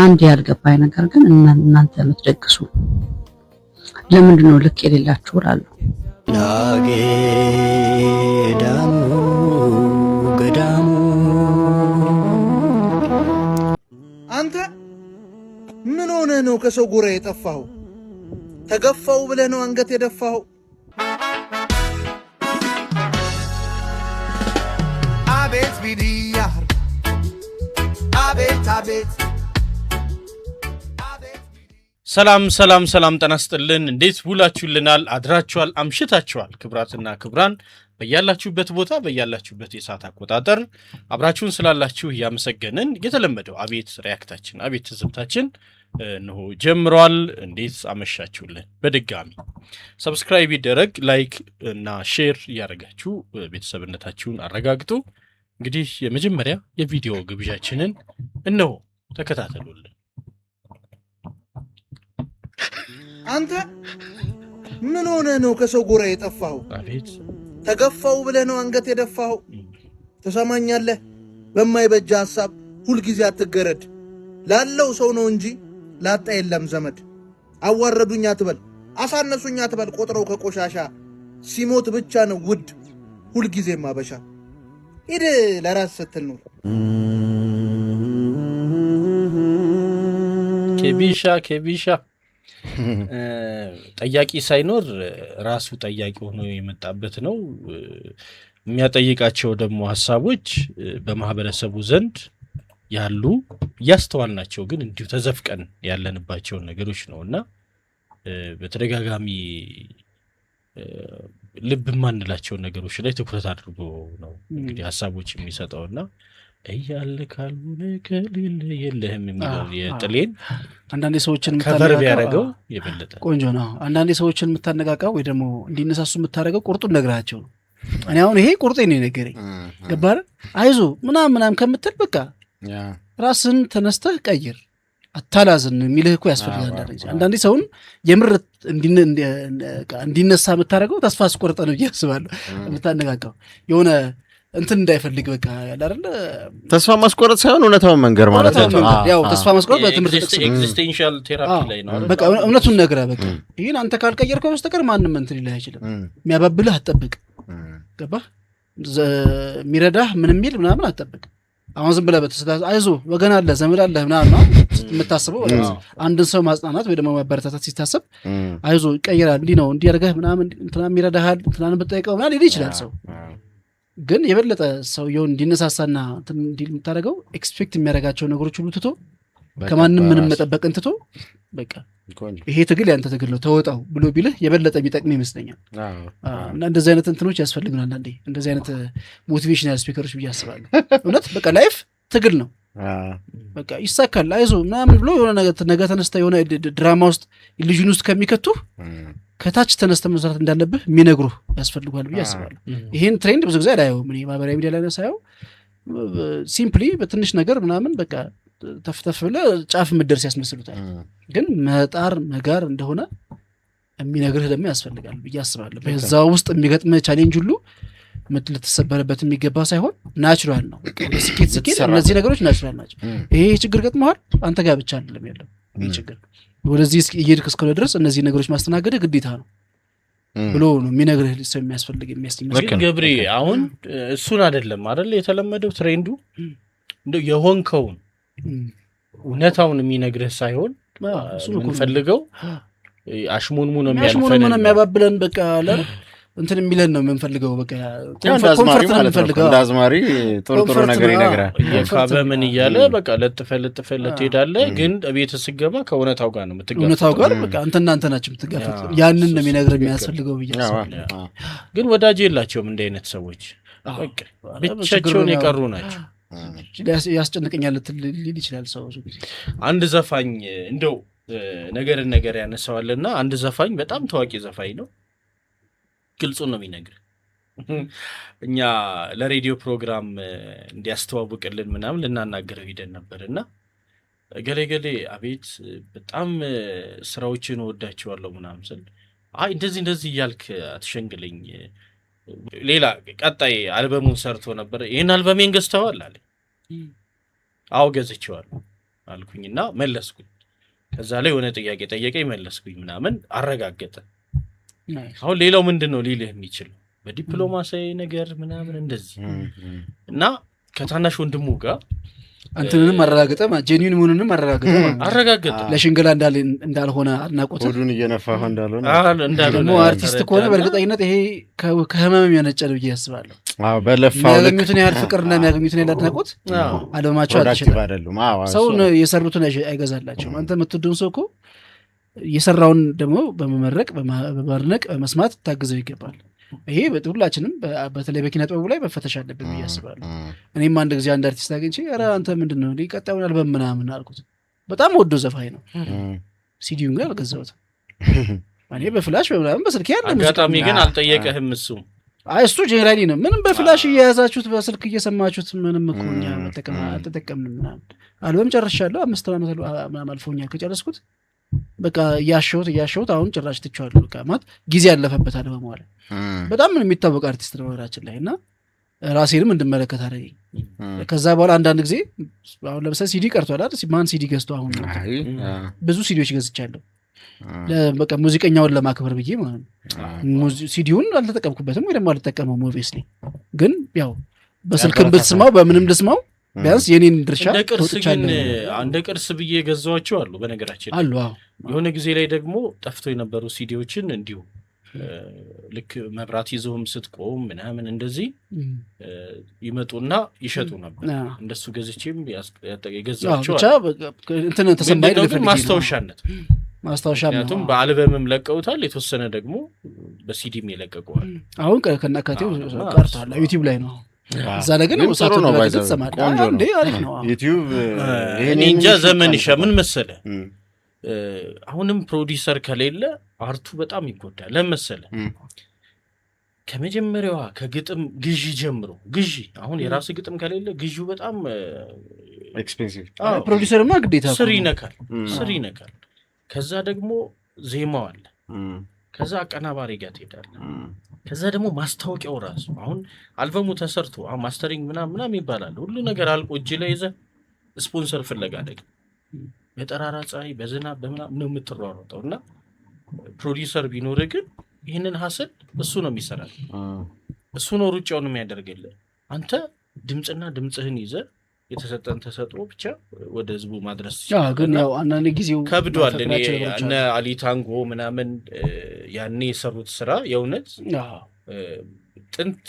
አንድ ያልገባኝ ነገር ግን እናንተ የምትደግሱ ለምንድን ነው ልክ የሌላችሁ እላለሁ። ገዳሙ አንተ ምን ሆነ ነው ከሰው ጎራ የጠፋው? ተገፋው ብለህ ነው አንገት የደፋው? አቤት ቢዲያ አቤት አቤት ሰላም ሰላም ሰላም ጤና ይስጥልን። እንዴት ውላችሁልናል? አድራችኋል? አምሽታችኋል? ክብራትና ክብራን በያላችሁበት ቦታ በያላችሁበት የሰዓት አቆጣጠር አብራችሁን ስላላችሁ ያመሰገንን የተለመደው አቤት ሪያክታችን አቤት ትዝብታችን ነው ጀምሯል። እንዴት አመሻችሁልን? በድጋሚ ሰብስክራይብ ይደረግ፣ ላይክ እና ሼር ያደርጋችሁ ቤተሰብነታችሁን አረጋግጡ። እንግዲህ የመጀመሪያ የቪዲዮ ግብዣችንን እነሆ ተከታተሉልን። አንተ ምን ሆነ ነው ከሰው ጎራ የጠፋው? አቤት ተገፋው ብለህ ነው አንገት የደፋው? ተሰማኛለህ? በማይበጃ ሐሳብ ሁልጊዜ አትገረድ። ላለው ሰው ነው እንጂ ላጣ የለም ዘመድ። አዋረዱኝ አትበል፣ አሳነሱኝ አትበል። ቆጥረው ከቆሻሻ ሲሞት ብቻ ነው ውድ ሁልጊዜም አበሻ። ሂድ ለራስ ስትል ነው። ኬቢሻ ጠያቂ ሳይኖር ራሱ ጠያቂ ሆኖ የመጣበት ነው። የሚያጠይቃቸው ደግሞ ሀሳቦች በማህበረሰቡ ዘንድ ያሉ እያስተዋልናቸው ግን እንዲሁ ተዘፍቀን ያለንባቸውን ነገሮች ነውና በተደጋጋሚ ልብ ማንላቸው ነገሮች ላይ ትኩረት አድርጎ ነው እንግዲህ ሀሳቦች የሚሰጠውና እያለ ካልሆነ ከሌለ የለህም የሚለው የጥሌን አንዳንዴ ሰዎችን ከቨር ቢያደርገው የበለጠ ቆንጆ ነው። አንዳንዴ ሰዎችን የምታነቃቃው ወይ ደግሞ እንዲነሳሱ የምታደርገው ቁርጡን ነግራቸው ነው። እኔ አሁን ይሄ ቁርጤን ነው የነገረኝ። ገባህ? አይዞ ምናምን ከምትል በቃ ራስን ተነስተህ ቀይር፣ አታላዝን የሚልህ እኮ ያስፈልጋል። አንዳንዴ ሰውን የምር እንዲነሳ የምታደርገው ተስፋ አስቆርጠ ነው ብዬ አስባለሁ። የምታነቃቃው የሆነ እንትን እንዳይፈልግ በቃ ያለ አይደል? ተስፋ ማስቆረጥ ሳይሆን እውነታውን መንገር ማለት ነው። ያው ተስፋ ማስቆረጥ በትምህርት ኤግዚስቴንሻል ቴራፒ ላይ ነው። በቃ እውነቱን ነግረህ በቃ ይሄን አንተ ካልቀየርከው በስተቀር ማንም እንትን ሊልህ አይችልም። የሚያባብልህ አትጠብቅ። ገባህ? የሚረዳህ ምን የሚል ምናምን አትጠብቅ። አሁን ዝም ብለህ በተሰጣ አይዞ ወገን አለ ዘመድ አለ ምናምን የምታስበው አንድን ሰው ማጽናናት ወይ ደግሞ ማበረታታት ሲታሰብ አይዞ ይቀየራል፣ እንዲህ ነው እንዲህ አድርገህ ምናምን እንትና ይረዳሃል እንትናን ብትጠይቀው ምናምን ሊል ይችላል ሰው። ግን የበለጠ ሰውየው እንዲነሳሳና እንዲል የምታደርገው ኤክስፔክት የሚያደርጋቸው ነገሮች ሁሉ ትቶ ከማንም ምንም መጠበቅን ትቶ በቃ ይሄ ትግል ያንተ ትግል ነው ተወጣው ብሎ ቢልህ የበለጠ የሚጠቅም ይመስለኛል። እና እንደዚህ አይነት እንትኖች ያስፈልጉናል። አንዳንዴ እንደዚህ አይነት ሞቲቬሽናል ስፒከሮች ብዬ አስባለሁ። እውነት በቃ ላይፍ ትግል ነው፣ በቃ ይሳካል አይዞ ምናምን ብሎ የሆነ ነገ ተነስተ የሆነ ድራማ ውስጥ ኢሉዥን ውስጥ ከሚከቱ ከታች ተነስተ መስራት እንዳለብህ የሚነግሩህ ያስፈልጓል ብዬ አስባለሁ። ይሄን ትሬንድ ብዙ ጊዜ አላየውም እኔ ማህበራዊ ሚዲያ ላይ ሳየው። ሲምፕሊ በትንሽ ነገር ምናምን በቃ ተፍተፍ ብለህ ጫፍ ምድርስ ያስመስሉታል። ግን መጣር መጋር እንደሆነ የሚነግርህ ደግሞ ያስፈልጋል ብዬ አስባለሁ። በዛ ውስጥ የሚገጥምህ ቻሌንጅ ሁሉ ልትሰበርበት የሚገባ ሳይሆን ናቹራል ነው። ስኬት እነዚህ ነገሮች ናቹራል ናቸው። ይሄ ችግር ገጥመዋል አንተ ጋር ብቻ አይደለም ያለው ይሄ ችግር ወደዚህ እየሄድክ እስከሆነ ድረስ እነዚህ ነገሮች ማስተናገድህ ግዴታ ነው ብሎ ነው የሚነግርህ ሰው የሚያስፈልግ የሚያስመስል። ገብሪ አሁን እሱን አይደለም አይደል የተለመደው ትሬንዱ እንደው የሆንከውን እውነታውን የሚነግርህ ሳይሆን የምንፈልገው አሽሙንሙ ነው የሚያባብለን በቃ አለ እንትን የሚለን ነው የምንፈልገው። በቃ ኮንፈርት ነው የምንፈልገው። እንዳዝማሪ ጥሩ ነገር ይነግራል። የካበምን እያለ በቃ ለጥፈ ትሄዳለህ። ግን ቤት ስገባ ከእውነታው ጋር ነው የምትጋፈጥ። እውነታው ጋር በቃ አንተ ናችሁ የምትጋፈጥ። ያንን ነው የሚነግርህ የሚያስፈልገው ብዬ አስባለሁ። ግን ወዳጅ የላቸውም እንደ አይነት ሰዎች። በቃ ብቻቸውን የቀሩ ናቸው። ያስጨንቀኛል ሊል ይችላል ሰው። አንድ ዘፋኝ እንደው ነገር ያነሳዋልና አንድ ዘፋኝ በጣም ታዋቂ ዘፋኝ ነው። ግልጹን ነው የሚነግር። እኛ ለሬዲዮ ፕሮግራም እንዲያስተዋውቅልን ምናምን ልናናገረው ሄደን ነበርና ገሌ አቤት በጣም ስራዎችን ወዳቸዋለሁ ምናምን ስል አይ እንደዚህ እያልክ አትሸንግልኝ ሌላ ቀጣይ አልበሙን ሰርቶ ነበር። ይሄን አልበሜን ገዝተዋል አለ። አዎ ገዝቼዋለሁ። አልኩኝና መለስኩኝ። ከዛ ላይ የሆነ ጥያቄ ጠየቀኝ መለስኩኝ ምናምን አረጋገጠ። አሁን ሌላው ምንድነው ሊልህ የሚችል በዲፕሎማሲያዊ ነገር ምናምን እንደዚህ እና ከታናሽ ወንድሙ ጋር አንተንም አረጋገጠ ጄኒን መሆኑንም አረጋገጠ ለሽንገላ እንዳልሆነ አድናቆት ሆዱን እየነፋህ እንዳልሆነ አርቲስት ከሆነ በእርግጠኝነት ይሄ ከህመም የነጨ ነው ብዬ አስባለሁ። በለፋው የሚያገኙትን ያህል ፍቅርና የሚያገኙትን ያህል አድናቆት አለማቸው አይደለም። ሰውን የሰሩትን አይገዛላቸው። አንተ የምትወደውን ሰው እኮ የሰራውን ደግሞ በመመረቅ በማድነቅ በመስማት ታግዘው ይገባል። ይሄ ሁላችንም በተለይ በኪነ ጥበቡ ላይ መፈተሽ አለብን ብዬ አስባለሁ። እኔም አንድ ጊዜ አንድ አርቲስት አግኝቼ ኧረ አንተ ምንድነው ቀጣዩን አልበም ምናምን አልኩት። በጣም ወዶ ዘፋኝ ነው። ሲዲውን ግን አልገዛሁትም እኔ በፍላሽ በምናምን በስልክ ያለ አጋጣሚ ግን አልጠየቀህም እሱ? አይ እሱ ጄኔራሊ ነው። ምንም በፍላሽ እየያዛችሁት በስልክ እየሰማችሁት ምንም እኮ እኛ አልተጠቀምንም ምናምን። አልበም ጨርሻለሁ 5 ዓመት ምናምን አልፎኛል ከጨረስኩት። በቃ እያሸሁት አሁን ጭራሽ ትቼዋለሁ። በቃ ማለት ጊዜ ያለፈበት አልበም ማለት በጣም የሚታወቅ አርቲስት ነው ነገራችን ላይ እና ራሴንም እንድመለከት አደረገኝ። ከዛ በኋላ አንዳንድ ጊዜ አሁን ለምሳሌ ሲዲ ቀርቷል አይደል? ማን ሲዲ ገዝቶ አሁን ብዙ ሲዲዎች ገዝቻለሁ በቃ ሙዚቀኛውን ለማክበር ብዬ ማለት ነው። ሲዲውን አልተጠቀምኩበትም ወይ ደግሞ አልተጠቀመውም ኦብቪየስሊ። ግን ያው በስልክም ብትስማው በምንም ልስማው ቢያንስ የኔን ድርሻ እንደ ቅርስ ብዬ ገዛኋቸው አሉ። በነገራችን አሉ የሆነ ጊዜ ላይ ደግሞ ጠፍቶ የነበሩ ሲዲዎችን እንዲሁ ልክ መብራት ይዘውም ስትቆም ምናምን እንደዚህ ይመጡና ይሸጡ ነበር። እንደሱ ገዝቼም የገዛቸው ማስታወሻነት ምክንያቱም በአልበምም ለቀውታል፣ የተወሰነ ደግሞ በሲዲም የለቀቀዋል። አሁን ከናካቴው ቀርቷል፣ ዩቲዩብ ላይ ነው። እዛ ላይ ግን ጥሩ ነው እንዴ አሪፍ ነው ዩቲዩብ። እኔ እንጃ ዘመን ይሻ ምን መሰለ አሁንም ፕሮዲውሰር ከሌለ አርቱ በጣም ይጎዳል። ለምሳሌ ከመጀመሪያዋ ከግጥም ግዢ ጀምሮ አሁን የራስ ግጥም ከሌለ ግዢው በጣም ኤክስፔንሲቭ። ፕሮዲውሰርማ ግዴታ ስር ይነካል። ከዛ ደግሞ ዜማው አለ፣ ከዛ አቀናባሪ ጋር ትሄዳለህ፣ ከዛ ደግሞ ማስታወቂያው ራሱ አሁን አልበሙ ተሰርቶ ማስተሪንግ ምናምን ይባላል። ሁሉ ነገር አልቆ እጅ ላይ ይዘህ ስፖንሰር ፍለጋ ደግሞ በጠራራ ፀሐይ በዝናብ በምናምን ነው የምትሯሯጠው። እና ፕሮዲውሰር ቢኖር ግን ይህንን ሀስል እሱ ነው የሚሰራል፣ እሱ ነው ሩጫውን የሚያደርግልህ። አንተ ድምፅና ድምፅህን ይዘህ የተሰጠን ተሰጥኦ ብቻ ወደ ህዝቡ ማድረስ ይችላል። ግን ያው አንዳንድ ጊዜው ከብዷል። እነ አሊ ታንጎ ምናምን ያኔ የሰሩት ስራ የእውነት ጥንት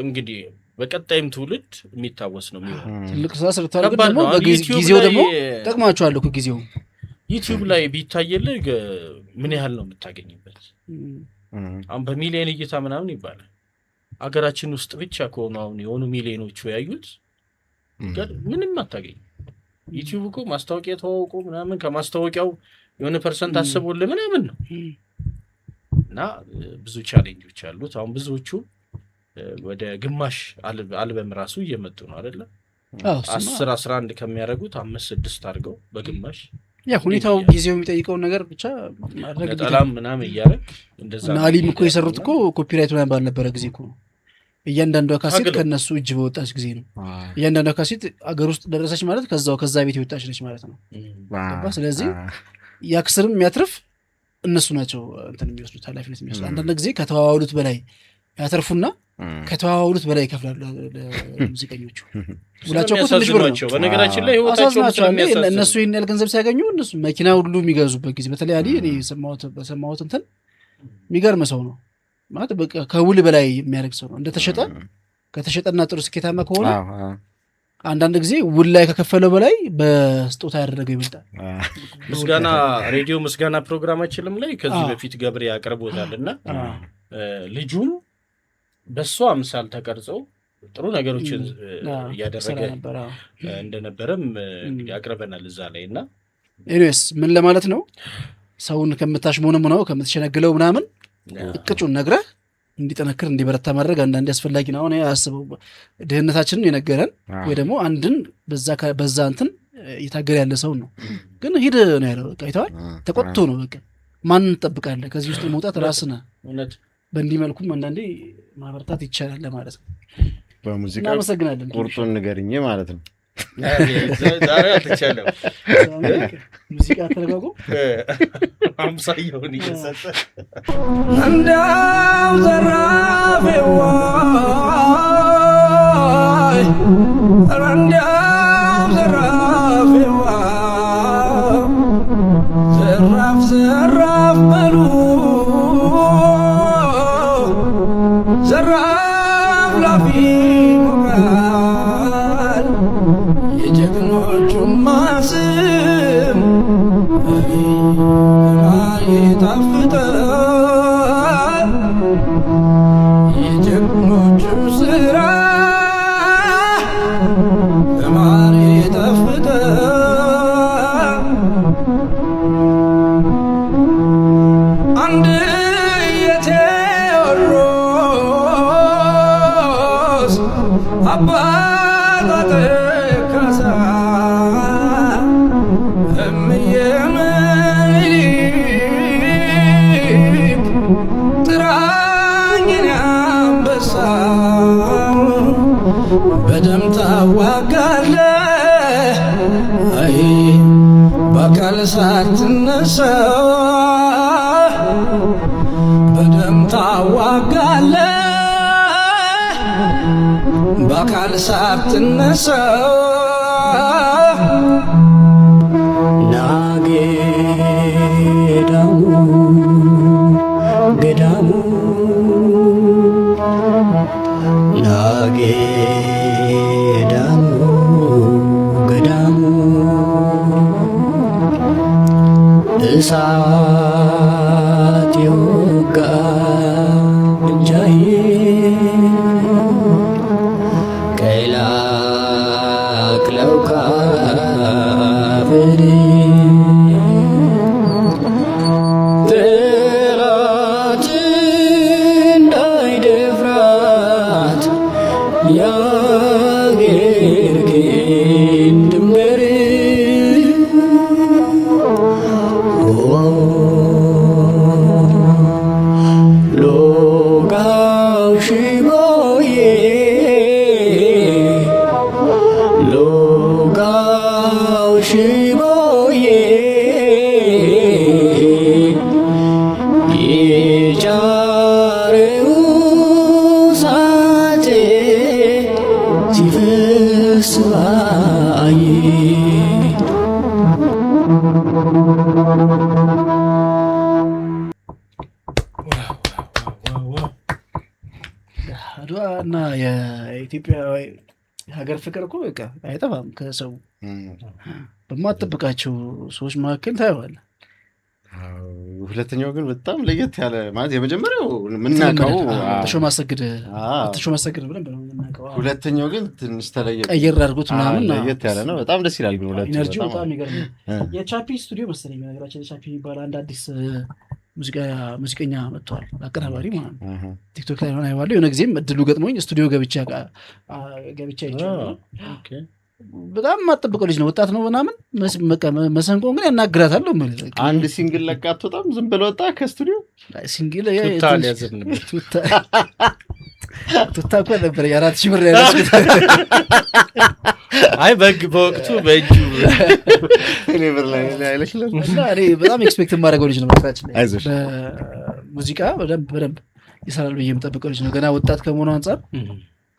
እንግዲህ በቀጣይም ትውልድ የሚታወስ ነው የሚሆነው። ትልቅ ስራ ሰርተዋል። ግን ደግሞ ጊዜው ደግሞ ጠቅማቸዋል እኮ ጊዜው ዩቲዩብ ላይ ቢታየልህ ምን ያህል ነው የምታገኝበት? አሁን በሚሊዮን እይታ ምናምን ይባላል። አገራችን ውስጥ ብቻ ከሆኑ አሁን የሆኑ ሚሊዮኖቹ ያዩት ምንም አታገኝ። ዩቲዩብ እኮ ማስታወቂያ ተዋውቆ ምናምን ከማስታወቂያው የሆነ ፐርሰንት አስቦልህ ምናምን ነው። እና ብዙ ቻሌንጆች አሉት። አሁን ብዙዎቹ ወደ ግማሽ አልበም ራሱ እየመጡ ነው አይደለ? 10-11 ከሚያደርጉት 5-6 አድርገው በግማሽ ያ ሁኔታው ጊዜው የሚጠይቀውን ነገር ብቻ ማድረግ ነጠላም ምናምን እያደረግ እንደዛ እና አሊም እኮ የሰሩት እኮ ኮፒራይት ምናምን ባልነበረ ጊዜ እኮ እያንዳንዷ ካሴት ከነሱ እጅ በወጣች ጊዜ ነው። እያንዳንዷ ካሴት አገር ውስጥ ደረሰች ማለት ከዛ ቤት የወጣች ነች ማለት ነው። ስለዚህ ያክስርም የሚያትርፍ እነሱ ናቸው እንትን የሚወስዱት ኃላፊነት የሚወስዱት። አንዳንድ ጊዜ ከተዋዋሉት በላይ ያተርፉና ከተዋዋሉት በላይ ይከፍላሉ ለሙዚቀኞቹ። ሁላቸው እኮ ትንሽ ብር ነው በነገራችን ላይ ህይወታቸው እነሱ ይህን ያህል ገንዘብ ሲያገኙ እነሱ መኪና ሁሉ የሚገዙበት ጊዜ በተለይ አሊ እኔ በሰማሁት እንትን የሚገርም ሰው ነው ማለት በቃ ከውል በላይ የሚያደርግ ሰው ነው። ከተሸጠና ጥሩ ስኬታማ ከሆነ አንዳንድ ጊዜ ውል ላይ ከከፈለው በላይ በስጦታ ያደረገው ይበልጣል። ምስጋና ሬዲዮ ምስጋና ፕሮግራማችንም ላይ ከዚህ በፊት ገብሬ ያቀርቦታልና ልጁም በሷ አምሳል ተቀርጸው ጥሩ ነገሮችን እያደረገ እንደነበረም ያቀርበናል እዛ ላይ። እና ኤኒዌይስ ምን ለማለት ነው ሰውን ከምታሽሞነሙነው ከምትሸነግለው ምናምን እቅጩን ነግረህ እንዲጠነክር እንዲበረታ ማድረግ አንዳንዴ አስፈላጊ ነው። አሁን ያስበው ድህነታችንን የነገረን ወይ ደግሞ አንድን በዛ እንትን እየታገለ ያለ ሰው ነው። ግን ሂድ ነው ያለው። በቃ ይተዋል ተቆጥቶ ነው በቃ ማን እንጠብቃለን? ከዚህ ውስጥ መውጣት ራስህ ነህ። በእንዲህ መልኩም አንዳንዴ ማበረታት ይቻላል ለማለት ነው። በሙዚቃ ቁርጡን ንገርኝ ማለት ነው። ዛሬ አልተቻለም። ሙዚቃ ተረጋጉ። አምሳያውን እየሰጠ እንዳው ዘራፌዋ እንዳው ዘራፌዋ ዘራፍ ዘራፍ በሉ ዘራፍ ላፊ ሞራል የጀግኖቹማ ስም ይጣፍጣል የጀግኖቹ ስራ በማር ይጣፍጣል አንድ የቴዎድሮስ አባት ካሳ እምዬ ምኒልክ ጥራኝን አንበሳ በደም ታዋጋለህ አይ በአካል ሳትነሳ በደም ታዋጋለህ በአካል ሳትነሳ ናገዳሙ ገዳሙ ናገዳሙ ገዳሙ እሳት የወጋ እንጃዬ ቀላቅለው ካፈሬ ጠላት እንዳይደፍራት የአገሬን ድንበር ሎጋው ሽቦዬ ሎጋው ሽቦዬ የጫሬው እሳት ሲፈስ ባዬ አድዋ እና የኢትዮጵያ የሀገር ፍቅር እኮ በቃ አይጠፋም ከሰው በማጠብቃቸው ሰዎች መካከል ታየዋለህ። ሁለተኛው ግን በጣም ለየት ያለ ማለት የመጀመሪያው የምናውቀው ተሾመ አሰግድ ብለን የምናውቀው፣ ሁለተኛው ግን ትንሽ ተለየ ቀየር አድርጎት ምናምን ለየት ያለ ነው። በጣም ደስ ይላል። ግን ሁለቱ ኢነርጂው በጣም ይገርም። የቻፒ ስቱዲዮ መሰለኝ ነገራችን የቻፒ የሚባል አንድ አዲስ ሙዚቀኛ መጥቷል፣ አቀናባሪ ማለት ነው። ቲክቶክ ላይ ሆነ አይዋለሁ። የሆነ ጊዜም እድሉ ገጥሞኝ ስቱዲዮ ገብቻ ይቻላል። በጣም የማጠብቀው ልጅ ነው፣ ወጣት ነው ምናምን። መሰንቆን ግን ያናግራታል። አንድ ሲንግል ለቃት በጣም ዝም ብሎ ወጣ ከስቱዲዮ ሲንግል ቱታ እኮ ነበር የ4,000 ብር ያለስኩት። አይ በወቅቱ በእጁ በጣም ኤክስፔክት የማደርገው ልጅ ነው። መስራችን ላይ በሙዚቃ በደንብ ይሰራል ብዬ የምጠብቀው ልጅ ነው። ገና ወጣት ከመሆኑ አንጻር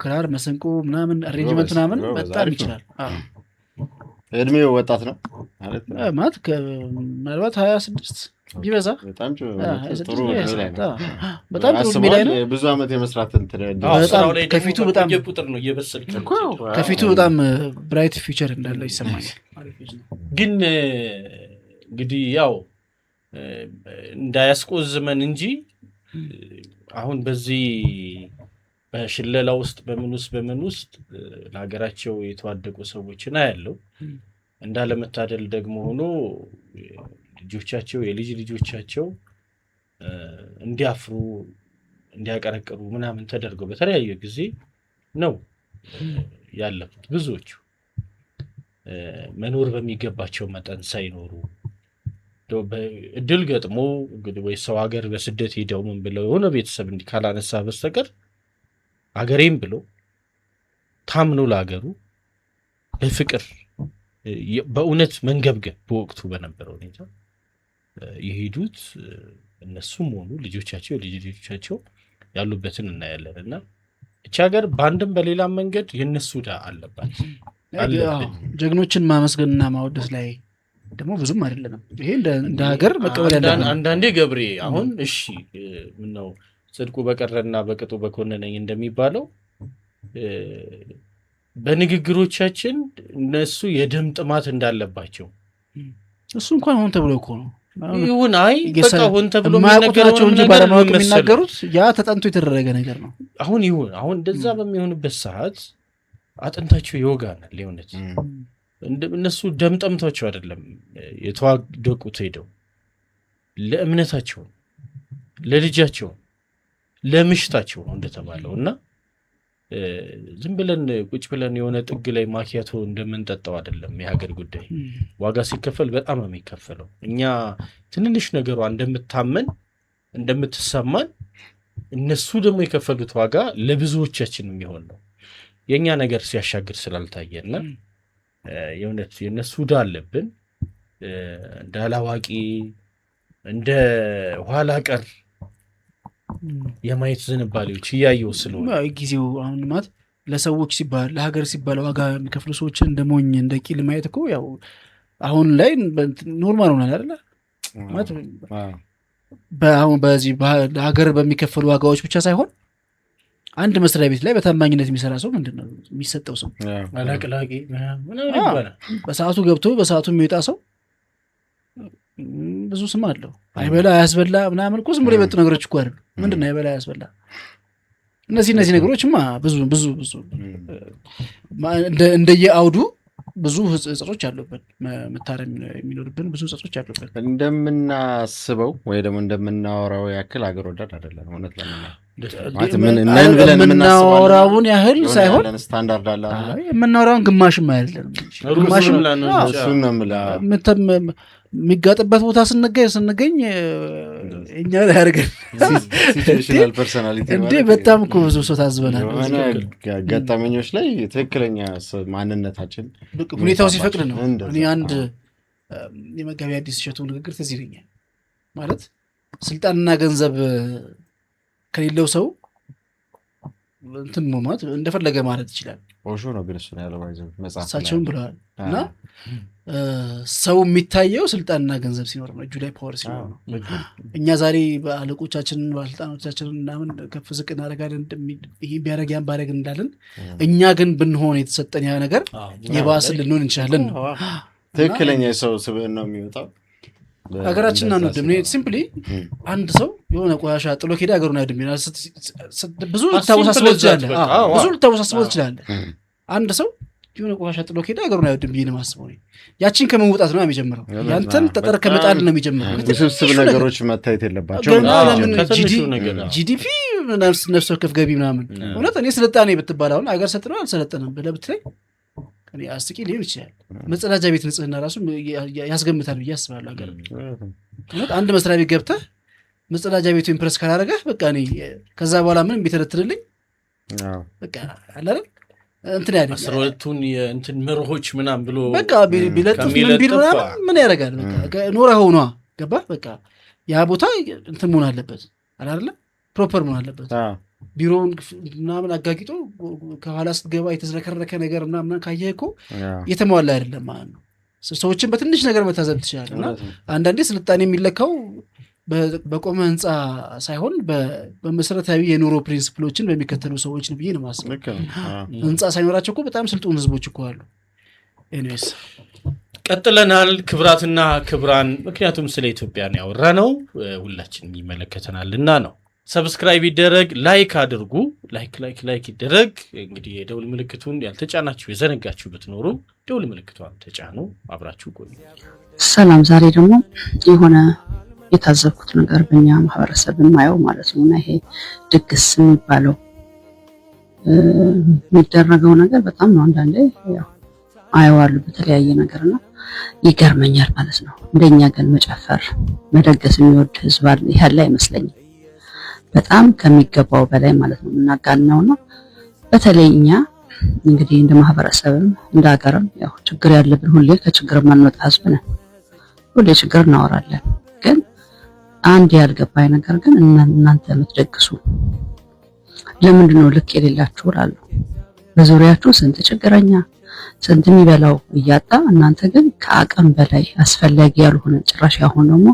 ክራር፣ መሰንቆ ምናምን አሬንጅመንት ምናምን በጣም ይችላል። እድሜው ወጣት ነው ማለት ምናልባት 26 ቢበዛ በጣም ጥሩ እድሜ ላይ ነው። ብዙ ዓመት የመስራት ከፊቱ በጣም ቁጥር ነው እየበሰልክ ከፊቱ በጣም ብራይት ፊውቸር እንዳለው ይሰማኛል። ግን እንግዲህ ያው እንዳያስቆዝመን እንጂ አሁን በዚህ በሽለላ ውስጥ በምን ውስጥ ለሀገራቸው የተዋደቁ ሰዎችን አያለው። እንዳለመታደል ደግሞ ሆኖ ልጆቻቸው የልጅ ልጆቻቸው እንዲያፍሩ እንዲያቀረቅሩ ምናምን ተደርገው በተለያየ ጊዜ ነው ያለፉት። ብዙዎቹ መኖር በሚገባቸው መጠን ሳይኖሩ እድል ገጥሞ እንግዲህ ወይ ሰው ሀገር በስደት ሄደው ምን ብለው የሆነ ቤተሰብ እንዲህ ካላነሳ በስተቀር ሀገሬም ብሎ ታምኖ ለሀገሩ በፍቅር በእውነት መንገብገብ በወቅቱ በነበረው ሁኔታ የሄዱት እነሱም ሆኑ ልጆቻቸው ልጆቻቸው ያሉበትን እናያለን። እና እቺ ሀገር በአንድም በሌላም መንገድ የነሱ ዕዳ አለባት። ጀግኖችን ማመስገንና ማወደስ ላይ ደግሞ ብዙም አይደለም። ይሄ እንደ ሀገር መቀበል ያለብን። አንዳንዴ ገብሬ አሁን እሺ ምነው ጽድቁ በቀረና በቅጡ በኮነነኝ እንደሚባለው በንግግሮቻችን እነሱ የደም ጥማት እንዳለባቸው እሱ እንኳን ሆን ተብሎ እኮ ነው ይሁን አይ በቃ ሆን ተብሎ የሚናገራቸው እንጂ ባለማወቅ የሚናገሩት ያ ተጠንቶ የተደረገ ነገር ነው። አሁን እንደዛ በሚሆንበት ሰዓት አጥንታቸው ይወጋናል። የእውነት እነሱ ደም ጠምቷቸው አይደለም የተዋደቁት፣ ሄደው ለእምነታቸው ለልጃቸው ለምሽታቸው ነው እንደተባለው። እና ዝም ብለን ቁጭ ብለን የሆነ ጥግ ላይ ማኪያቶ እንደምንጠጣው አይደለም። የሀገር ጉዳይ ዋጋ ሲከፈል በጣም ነው የሚከፈለው። እኛ ትንንሽ ነገሯ እንደምታመን እንደምትሰማን እነሱ ደግሞ የከፈሉት ዋጋ ለብዙዎቻችን የሚሆን ነው። የኛ ነገር ሲያሻግር ስላልታየና የእውነት የነሱ ዕዳ አለብን። እንደ አላዋቂ እንደ ኋላ ቀር የማየት ዝንባሌዎች እያየው ስለሆነ ጊዜው አሁን ማለት ለሰዎች ሲባል ለሀገር ሲባል ዋጋ የሚከፍሉ ሰዎችን እንደ ሞኝ እንደ ቂል ማየት እኮ ያው አሁን ላይ ኖርማል ሆናል አይደለ? ማለት በአሁን በዚህ ለሀገር በሚከፈሉ ዋጋዎች ብቻ ሳይሆን አንድ መስሪያ ቤት ላይ በታማኝነት የሚሰራ ሰው ምንድነው የሚሰጠው? ሰው አላቅላቂ ምናምን ይባላል። በሰዓቱ ገብቶ በሰዓቱ የሚወጣ ሰው ብዙ ስም አለው። አይበላ አያስበላ ምናምን እኮ ዝም ብሎ የመጡ ነገሮች እኮ አይደሉ። ምንድነው አይበላ አያስበላ? እነዚህ ነገሮችማ ብዙ እንደየአውዱ ብዙ ህጸጾች አሉበት። መታረም የሚኖርብን ብዙ ህጸጾች አሉበት። እንደምናስበው ወይ ደግሞ እንደምናወራው ያክል አገር ወዳድ አይደለም። እውነት የምናወራውን ያህል ሳይሆን ስታንዳርድ አለ። የምናወራውን ግማሽም አይደለም። ግማሽም የሚጋጥበት ቦታ ስንገኝ እኛ ላይ ያደርገን እንዴ በጣም እኮ ብዙ ሰው ታዝበናል። ገጠመኞች ላይ ትክክለኛ ማንነታችን ሁኔታው ሲፈቅድ ነው። እኔ አንድ የመጋቢ አዲስ እሸቱ ንግግር ትዝ ይለኛል። ማለት ስልጣንና ገንዘብ ከሌለው ሰው እንትን ማለት እንደፈለገ ማለት ይችላል። ኦሾ ነው ግን እሱ ያለው ባይዘው መጽሐፍ ሳቸውን ብለዋል። እና ሰው የሚታየው ስልጣንና ገንዘብ ሲኖር ነው፣ እጁ ላይ ፓወር ሲኖር ነው። እኛ ዛሬ በአለቆቻችንን ባለስልጣኖቻችንን ምናምን ከፍ ዝቅ እናደርጋለን፣ ይሄ ቢያደርግ ያን ባደርግ እንዳለን። እኛ ግን ብንሆን የተሰጠን ያ ነገር የባስን ልንሆን እንችላለን ነው ትክክለኛ የሰው ስብዕና ነው የሚወጣው። ሀገራችንን አንወድም። ሲምፕሊ አንድ ሰው የሆነ ቆሻሻ ጥሎ ሄደ ሀገሩን አይወድም። ብዙ ልታወሳስበው ትችላለህ። አንድ ሰው የሆነ ቆሻሻ ጥሎ ሄደ ሀገሩን አይወድም ብዬ ነው የማስበው። ያችን ከመውጣት ነው የሚጀምረው። ያንተን ጠጠር ከመጣል ነው የሚጀምረው። ውስብስብ ነገሮች መታየት የለባቸው። ጂዲፒ ነፍስ ወከፍ ገቢ ምናምን እውነት እኔ ስልጣኔ ብትባል አሁን ሀገር ሰጥነው አልሰለጠንም ብለህ ብትለኝ እኔ አስቂ ሊሆን ይችላል። መጸዳጃ ቤት ንጽህና ራሱ ያስገምታል ብዬ አስባለሁ። ሀገር አንድ መስሪያ ቤት ገብተህ መጸዳጃ ቤቱ ኢምፕረስ ካላደረገህ በቃ እኔ ከዛ በኋላ ምንም ቢተረትልልኝ በቃ አላለ እንትን ያለ 12ቱን የእንትን መርሆች ምናምን ብሎ በቃ ቢለጥፍ ምን ቢል ምን ያደርጋል? በቃ ኖረ ሆኗ ገባህ? በቃ ያ ቦታ እንትን መሆን አለበት አይደለ? ፕሮፐር መሆን አለበት። ቢሮውን ምናምን አጋጊጦ ከኋላ ስትገባ የተዝረከረከ ነገር ምናምን ካየህ እኮ የተሟላ አይደለም ማለት ነው። ሰዎችን በትንሽ ነገር መታዘብ ትችላለህ። እና አንዳንዴ ስልጣኔ የሚለካው በቆመ ህንፃ ሳይሆን በመሰረታዊ የኑሮ ፕሪንሲፕሎችን በሚከተሉ ሰዎች ነው ብዬ ነው የማስበው። ህንፃ ሳይኖራቸው እኮ በጣም ስልጡን ህዝቦች እኮ አሉ። ኤኒዌይስ ቀጥለናል። ክብራትና ክብራን፣ ምክንያቱም ስለ ኢትዮጵያ ነው ያወራነው፣ ሁላችንም ይመለከተናልና ነው። ሰብስክራይብ ይደረግ፣ ላይክ አድርጉ። ላይክ ይደረግ። እንግዲህ የደውል ምልክቱን ያልተጫናችሁ የዘነጋችሁ ብትኖሩ ደውል ምልክቷን ተጫኑ። አብራችሁ ቆዩ። ሰላም። ዛሬ ደግሞ የሆነ የታዘብኩት ነገር በእኛ ማህበረሰብ የማየው ማለት ነው እና ይሄ ድግስ የሚባለው የሚደረገው ነገር በጣም ነው አንዳንዴ ያው አየዋለሁ በተለያየ ነገርና ይገርመኛል ማለት ነው። እንደኛ ግን መጨፈር መደገስ የሚወድ ህዝብ ያለ አይመስለኝም። በጣም ከሚገባው በላይ ማለት ነው እናጋነውና በተለይ እኛ እንግዲህ እንደ ማህበረሰብም እንደ ሀገርም ያው ችግር ያለብን ሁሌ ከችግር ማንወጣ ህዝብ ነን። ሁሌ ችግር እናወራለን። ግን አንድ ያልገባኝ ነገር ግን እናንተ የምትደግሱ ለምንድን ነው ልክ የሌላችሁ እላለሁ። በዙሪያችሁ ስንት ችግረኛ ስንት የሚበላው እያጣ እናንተ ግን ከአቅም በላይ አስፈላጊ ያልሆነ ጭራሽ ያሁን ደግሞ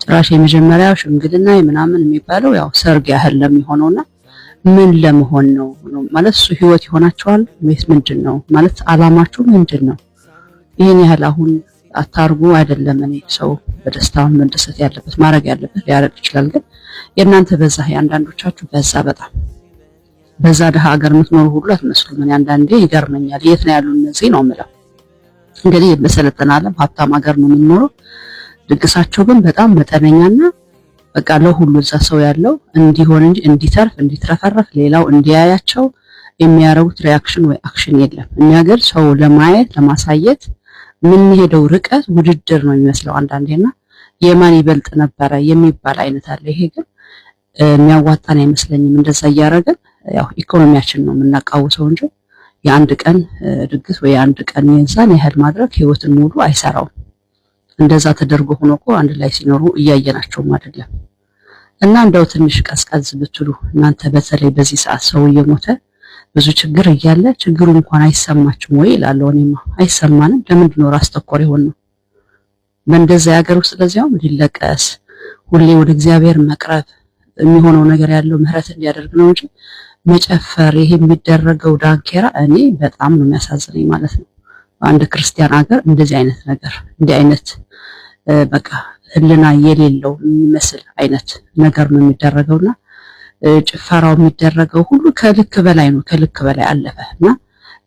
ጭራሽ የመጀመሪያ ሽምግልና ምናምን የሚባለው ያው ሰርግ ያህል ለሚሆነውና ምን ለመሆን ነው ማለት እሱ ህይወት ይሆናችኋል ወይስ ምንድነው ማለት አላማችሁ ምንድነው? ይሄን ያህል አሁን አታርጉ አይደለም። እኔ ሰው በደስታው መደሰት ያለበት ማድረግ ያለበት ሊያደርግ ይችላል። ግን የእናንተ በዛ የአንዳንዶቻችሁ በዛ በጣም በዛ ደሃ ሀገር የምትኖሩ ሁሉ አትመስሉም። እኔ አንዳንዴ ይገርመኛል። የት ነው ያሉ እነዚህ ነው የምለው። እንግዲህ በሰለጠነ ዓለም ሀብታም ሀገር ነው የሚኖረው። ድግሳቸው ግን በጣም መጠነኛና በቃ ለሁሉ እዛ ሰው ያለው እንዲሆን እንጂ እንዲተርፍ እንዲትረፈረፍ ሌላው እንዲያያቸው የሚያረጉት ሪአክሽን ወይ አክሽን የለም። እኛ ግን ሰው ለማየት ለማሳየት ምን ሄደው ርቀት ውድድር ነው የሚመስለው አንዳንዴና የማን ይበልጥ ነበረ የሚባል አይነት አለ። ይሄ ግን የሚያዋጣን አይመስለኝም። እንደዛ እያደረግን ያው ኢኮኖሚያችን ነው የምናቃውሰው እንጂ የአንድ ቀን ድግስ ወይ የአንድ ቀን የዛን ያህል ማድረግ ህይወትን ሙሉ አይሰራውም። እንደዛ ተደርጎ ሆኖ እኮ አንድ ላይ ሲኖሩ እያየናቸውም አይደለም። እና እንደው ትንሽ ቀዝቀዝ ብትሉ እናንተ በተለይ በዚህ ሰዓት ሰው እየሞተ ብዙ ችግር እያለ ችግሩ እንኳን አይሰማችም ወይ እላለሁ። እኔማ አይሰማንም። ለምንድን ነው ራስ ተኮር የሆነው? በእንደዛ ሀገር ውስጥ ለዚያውም ሊለቀስ ሁሌ ወደ እግዚአብሔር መቅረብ የሚሆነው ነገር ያለው ምህረት እንዲያደርግ ነው እንጂ መጨፈር ይሄ የሚደረገው ዳንኬራ እኔ በጣም ነው የሚያሳዝነኝ ማለት ነው። በአንድ ክርስቲያን ሀገር እንደዚህ አይነት ነገር እንዲህ አይነት በቃ ህልና የሌለው የሚመስል አይነት ነገር ነው የሚደረገውና ጭፈራው የሚደረገው ሁሉ ከልክ በላይ ነው። ከልክ በላይ አለፈና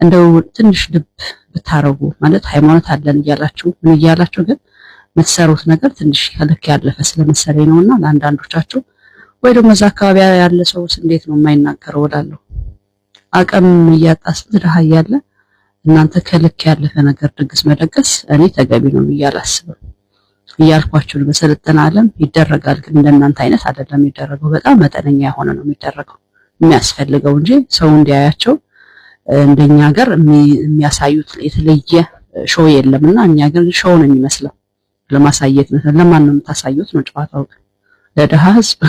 እንደው ትንሽ ልብ ብታረጉ ማለት ሃይማኖት አለን እያላችሁ ምን እያላችሁ ግን የምትሰሩት ነገር ትንሽ ከልክ ያለፈ ስለመሰለኝ ነውና ለአንዳንዶቻችሁ ወይ ደግሞ እዛ አካባቢ ያለ ሰውስ እንዴት ነው የማይናገረው እላለሁ። አቅም እያጣ ስንት ድሃ እያለ እናንተ ከልክ ያለፈ ነገር ድግስ መደገስ እኔ ተገቢ ነው ብዬ አላስብም። እያልኳችሁ በሰለጠነ ዓለም ይደረጋል፣ ግን እንደናንተ አይነት አይደለም የሚደረገው። በጣም መጠነኛ የሆነ ነው የሚደረገው የሚያስፈልገው እንጂ ሰው እንዲያያቸው እንደኛ ሀገር የሚያሳዩት የተለየ ሾው የለምና እኛ ግን ሾው ነው የሚመስለው። ለማሳየት ነው። ለማን ነው የምታሳዩት ነው ጨዋታው። ለደሃ ህዝብ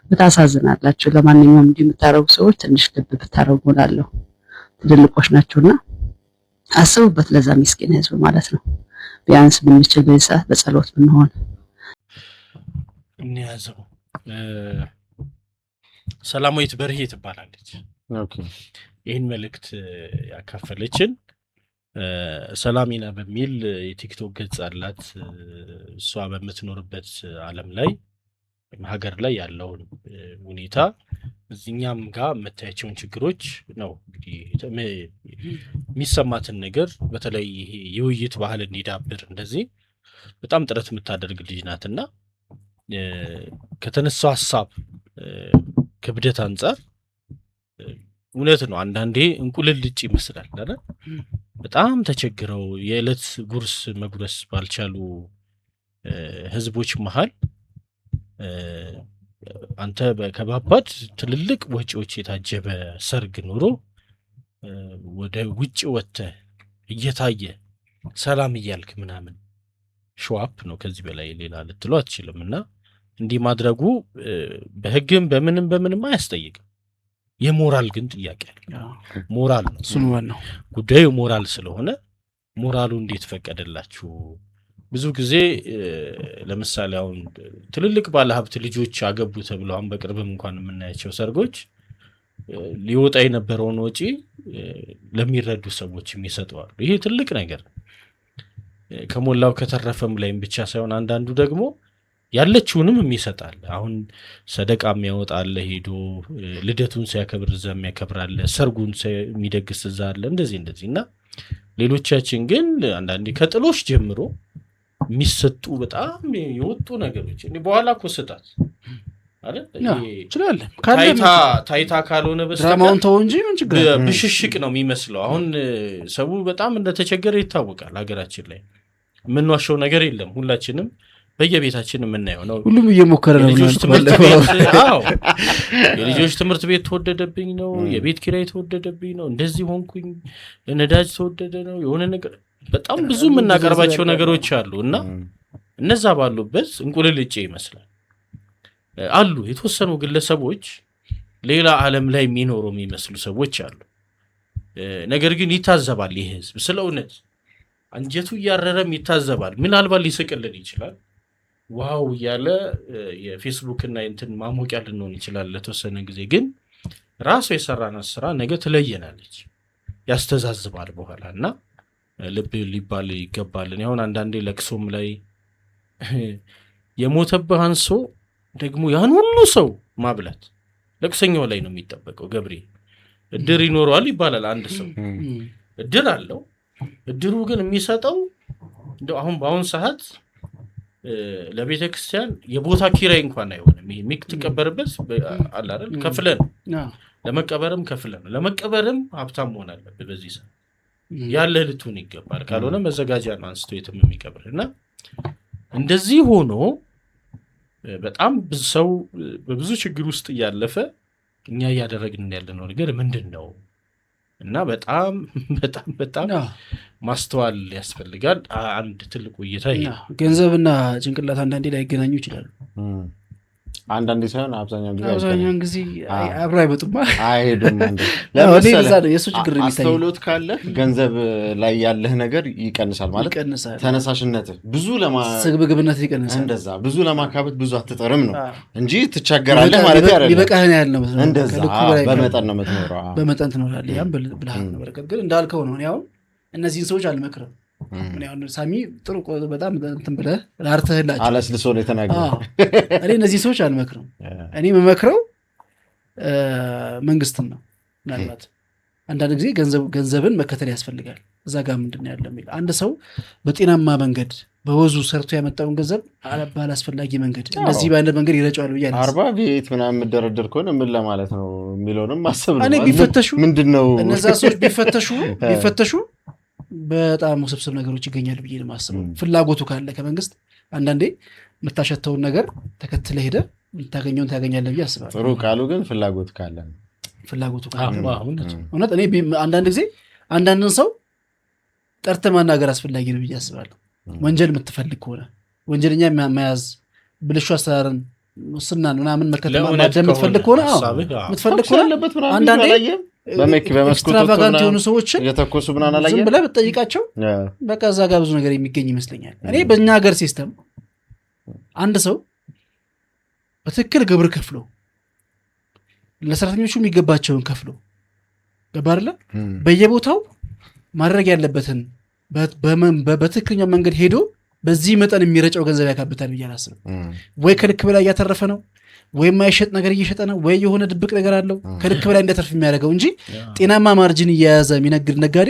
ብታሳዝናላችሁ። ለማንኛውም እንዲህ የምታረጉ ሰዎች ትንሽ ልብ ብታረጉ እላለሁ። ትልልቆች ናችሁና አስቡበት ለዛ ምስኪን ህዝብ ማለት ነው። ቢያንስ ብንችል በሰዓት በጸሎት ብንሆን እንያዘው። ሰላማዊት በርሄ ትባላለች። ይህን መልእክት ያካፈለችን ሰላሚና በሚል የቲክቶክ ገጽ አላት። እሷ በምትኖርበት ዓለም ላይ ሀገር ላይ ያለውን ሁኔታ እዚህኛም ጋር የምታያቸውን ችግሮች ነው እንግዲህ የሚሰማትን ነገር በተለይ ይሄ የውይይት ባህል እንዲዳብር እንደዚህ በጣም ጥረት የምታደርግ ልጅ ናትና ከተነሳው ሀሳብ ክብደት አንጻር እውነት ነው። አንዳንዴ እንቁልልጭ ይመስላል አይደል? በጣም ተቸግረው የዕለት ጉርስ መጉረስ ባልቻሉ ህዝቦች መሃል አንተ በከባባድ ትልልቅ ወጪዎች የታጀበ ሰርግ ኑሮ ወደ ውጭ ወጥተህ እየታየ ሰላም እያልክ ምናምን ሾአፕ ነው። ከዚህ በላይ ሌላ ልትለው አትችልም። እና እንዲህ ማድረጉ በህግም በምንም አያስጠይቅም። የሞራል ግን ጥያቄ ሞራል ነው እሱን ነው ጉዳዩ። ሞራል ስለሆነ ሞራሉ እንዴት ፈቀደላችሁ? ብዙ ጊዜ ለምሳሌ አሁን ትልልቅ ባለሀብት ልጆች አገቡ ተብለው አሁን በቅርብም እንኳን የምናያቸው ሰርጎች ሊወጣ የነበረውን ወጪ ለሚረዱ ሰዎች የሚሰጠዋሉ። ይሄ ትልቅ ነገር ከሞላው ከተረፈም ላይም ብቻ ሳይሆን አንዳንዱ ደግሞ ያለችውንም የሚሰጣል። አሁን ሰደቃ የሚያወጣል፣ ሄዶ ልደቱን ሲያከብር እዛ የሚያከብራል፣ ሰርጉን የሚደግስ እዛ አለ። እንደዚህ እና ሌሎቻችን ግን አንዳንዴ ከጥሎሽ ጀምሮ የሚሰጡ በጣም የወጡ ነገሮች እንዴ በኋላ እኮ ስጣት አይደል ይችላል ታይታ ካልሆነ ድራማውን ተው እንጂ ምን ችግር ብሽሽቅ ነው የሚመስለው። አሁን ሰው በጣም እንደተቸገረ ይታወቃል። ሀገራችን ላይ የምንዋሸው ነገር የለም። ሁላችንም በየቤታችን የምናየው ነው። ሁሉም እየሞከረ ነው። የልጆች ትምህርት ቤት ተወደደብኝ ነው፣ የቤት ኪራይ ተወደደብኝ ነው፣ እንደዚህ ሆንኩኝ፣ ነዳጅ ተወደደ ነው፣ የሆነ ነገር በጣም ብዙ የምናቀርባቸው ነገሮች አሉ እና እነዛ ባሉበት እንቁልልጭ ይመስላል አሉ የተወሰኑ ግለሰቦች ሌላ ዓለም ላይ የሚኖሩ የሚመስሉ ሰዎች አሉ። ነገር ግን ይታዘባል ይህ ህዝብ ስለ እውነት አንጀቱ እያረረም ይታዘባል። ምናልባት ሊስቅልን ይችላል ዋው እያለ የፌስቡክ እና እንትን ማሞቂያ ልንሆን ይችላል ለተወሰነ ጊዜ። ግን ራሱ የሰራናት ስራ ነገ ትለየናለች፣ ያስተዛዝባል በኋላ እና ልብ ሊባል ይገባልን። አሁን አንዳንዴ ለቅሶም ላይ የሞተብህ አንሶ ደግሞ ያን ሁሉ ሰው ማብላት ለቅሰኛው ላይ ነው የሚጠበቀው። ገብሬ እድር ይኖረዋል ይባላል። አንድ ሰው እድር አለው። እድሩ ግን የሚሰጠው እንደው አሁን ሰዓት ለቤተ ክርስቲያን የቦታ ኪራይ እንኳን አይሆንም። ይሄ የሚትቀበርበት አለ አይደል? ከፍለን ለመቀበርም ከፍለን ለመቀበርም ሀብታም መሆን አለበት። በዚህ ሰዓት ያለ ልትሆን ይገባል። ካልሆነ መዘጋጃ ነው አንስቶ የትም የሚቀብርና እንደዚህ ሆኖ በጣም ብዙ ሰው በብዙ ችግር ውስጥ እያለፈ እኛ እያደረግን ያለነው ነገር ምንድን ነው? እና በጣም በጣም በጣም ማስተዋል ያስፈልጋል። አንድ ትልቁ እይታ ይሄ ገንዘብና ጭንቅላት አንዳንዴ ላይገናኙ ይችላሉ። አንዳንዴ ሳይሆን አብዛኛውን ጊዜ አብሮ አይመጡም፣ አይሄዱም። የእሱ ችግር አስተውሎት ካለ ገንዘብ ላይ ያለህ ነገር ይቀንሳል ማለት ተነሳሽነት ስግብግብነት ይቀንሳል። እንደዛ ብዙ ለማካበት ብዙ አትጠርም ነው እንጂ ትቸገራለህ ማለት አይደለም። ሊበቃህን ያህል ነው። እንደዛ በመጠን ነው የምትኖረው፣ በመጠን ትኖራለህ። ያም ብልሃት ነው። በረከት ግን እንዳልከው ነው። ያው እነዚህን ሰዎች አልመክርም። ሳሚ ጥሩ በጣም እንትን ብለህ ላርተህላቸው አለስልሶ ነው የተናገረው። እኔ እነዚህ ሰዎች አልመክርም። እኔ የምመክረው መንግስትን ነው። ምናልባት አንዳንድ ጊዜ ገንዘብን መከተል ያስፈልጋል። እዛ ጋር ምንድን ያለ የሚል አንድ ሰው በጤናማ መንገድ በወዙ ሰርቶ ያመጣውን ገንዘብ ባላስፈላጊ መንገድ እንደዚህ በአይነት መንገድ ይረጨዋል ብዬ 40 ቤት ምናምን የምደረደር ከሆነ ምን ለማለት ነው የሚለውንም ማሰብ ነው። እኔ ቢፈተሹ ምንድን ነው እነዛ ሰዎች ቢፈተሹ በጣም ውስብስብ ነገሮች ይገኛል ብዬ ነው የማስበው። ፍላጎቱ ካለ ከመንግስት አንዳንዴ የምታሸተውን ነገር ተከትለ ሄደ የምታገኘውን ታገኛለህ ብዬ አስባለሁ። ጥሩ ቃሉ ግን ፍላጎቱ ካለ እውነት እኔ አንዳንድ ጊዜ አንዳንድን ሰው ጠርተህ ማናገር አስፈላጊ ነው ብዬ አስባለሁ። ወንጀል የምትፈልግ ከሆነ ወንጀለኛ መያዝ፣ ብልሹ አሰራርን፣ ሙስናን ምናምን መከተል የምትፈልግ ከሆነ የምትፈልግ ከሆነ አንዳንዴ ኤክስትራቫጋንት የሆኑ ሰዎችን የተኮሱ ምናምን አላየህ ዝም ብለህ ብትጠይቃቸው በቃ እዛ ጋር ብዙ ነገር የሚገኝ ይመስለኛል። እኔ በእኛ ሀገር ሲስተም አንድ ሰው በትክክል ግብር ከፍሎ ለሰራተኞቹ የሚገባቸውን ከፍሎ ገባ አይደለ በየቦታው ማድረግ ያለበትን በትክክለኛው መንገድ ሄዶ በዚህ መጠን የሚረጨው ገንዘብ ያካብታል ብዬ አላስብም። ወይ ከልክ በላይ እያተረፈ ነው፣ ወይ የማይሸጥ ነገር እየሸጠ ነው፣ ወይ የሆነ ድብቅ ነገር አለው ከልክ በላይ እንዲያተርፍ የሚያደርገው እንጂ ጤናማ ማርጅን እየያዘ የሚነግድ ነጋዴ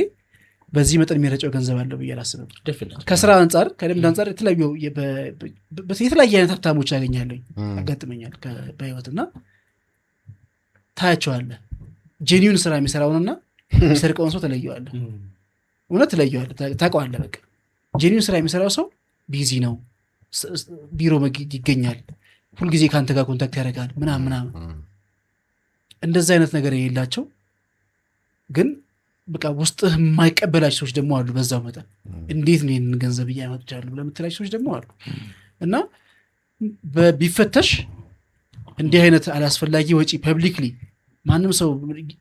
በዚህ መጠን የሚረጨው ገንዘብ አለው ብዬ አላስብም። ከስራ አንጻር ከልምድ አንጻር የተለያየ አይነት ሀብታሞች ያገኛለኝ ያጋጥመኛል በህይወትና ታያቸዋለህ። ጄኒውን ስራ የሚሰራውንና የሚሰርቀውን ሰው ተለየዋለህ። እውነት ተለየዋለህ፣ ታውቀዋለህ። በቃ ጄኒውን ስራ የሚሰራው ሰው ቢዚ ነው፣ ቢሮ ይገኛል፣ ሁልጊዜ ከአንተ ጋር ኮንታክት ያደርጋል ምናምን። እንደዚህ አይነት ነገር የሌላቸው ግን በቃ ውስጥህ የማይቀበላቸው ሰዎች ደግሞ አሉ። በዛው መጠን እንዴት ነው ይህንን ገንዘብ እያመጡቻሉ ለምትላቸው ሰዎች ደግሞ አሉ። እና ቢፈተሽ እንዲህ አይነት አላስፈላጊ ወጪ ፐብሊክሊ ማንም ሰው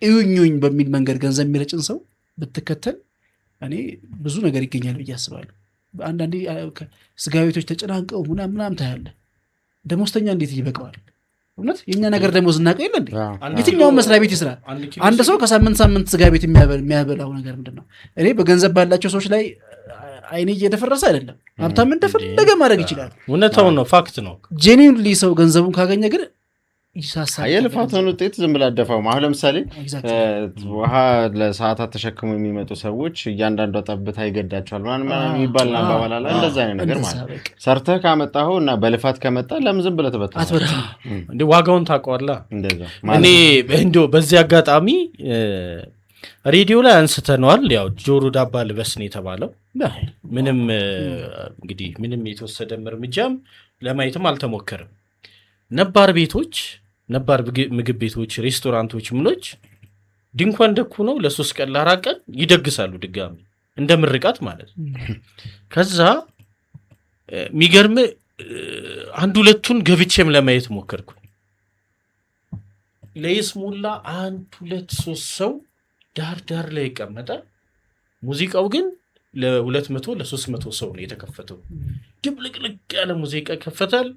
እዩኝ በሚል መንገድ ገንዘብ የሚረጭን ሰው ብትከተል እኔ ብዙ ነገር ይገኛል ብዬ አስባለሁ። አንዳንዴ ስጋ ቤቶች ተጨናንቀው ምናምን ታያለህ። ደሞዝተኛ እንዴት ይበቃዋል? እውነት የኛ ነገር ደሞዝ እናውቀው የለ እንዴ? የትኛውን መስሪያ ቤት ይስራ አንድ ሰው ከሳምንት ስጋ ቤት የሚያበላው ነገር ምንድን ነው? እኔ በገንዘብ ባላቸው ሰዎች ላይ አይኔ እየደፈረሰ አይደለም። ሀብታም እንደፈለገ ማድረግ ይችላል። እውነታውን ነው፣ ፋክት ነው። ጄኒውንሊ ሰው ገንዘቡን ካገኘ ግን የልፋትን ውጤት ዝም ብላ አደፋውም። አሁን ለምሳሌ ውሃ ለሰዓታት ተሸክሙ የሚመጡ ሰዎች እያንዳንዷ ጠብታ ይገዳቸዋል ምናምን የሚባል አባባል አለ። እንደዛ አይነት ነገር ማለት ሰርተህ ካመጣኸው እና በልፋት ከመጣ ለምን ዝም ብለህ እንደ ዋጋውን ታውቀዋለህ። እኔ እንደው በዚህ አጋጣሚ ሬዲዮ ላይ አንስተነዋል። ያው ጆሮ ዳባ ልበስ ነው የተባለው። ምንም እንግዲህ ምንም የተወሰደ እርምጃም ለማየትም አልተሞከረም። ነባር ቤቶች፣ ነባር ምግብ ቤቶች፣ ሬስቶራንቶች ምኖች ድንኳን ደኩ ነው ለ3 ቀን ለ4 ቀን ይደግሳሉ ድጋሚ እንደ ምርቃት ማለት ነው። ከዛ የሚገርም አንድ ሁለቱን ገብቼም ለማየት ሞከርኩ። ለይስሙላ 1 2 3 ሰው ዳር ላይ ይቀመጣል። ሙዚቃው ግን ለ200 ለ300 ሰው ነው የተከፈተው። ድብልቅልቅ ያለ ሙዚቃ ይከፈታል።